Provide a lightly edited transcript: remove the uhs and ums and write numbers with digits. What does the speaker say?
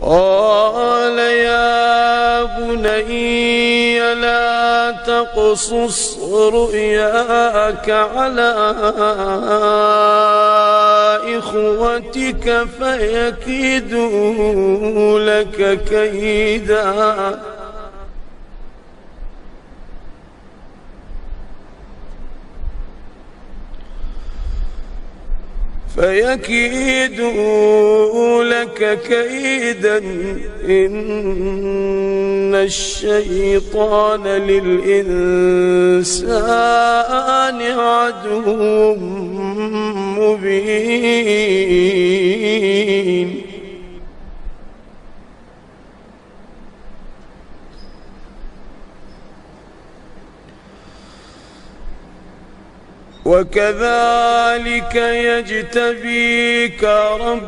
قال يا بني لا تقصص رؤياك على إخوتك فيكيدوا لك كيدا إن الشيطان للإنسان عدو مبين وكذلك يجتبيك ربك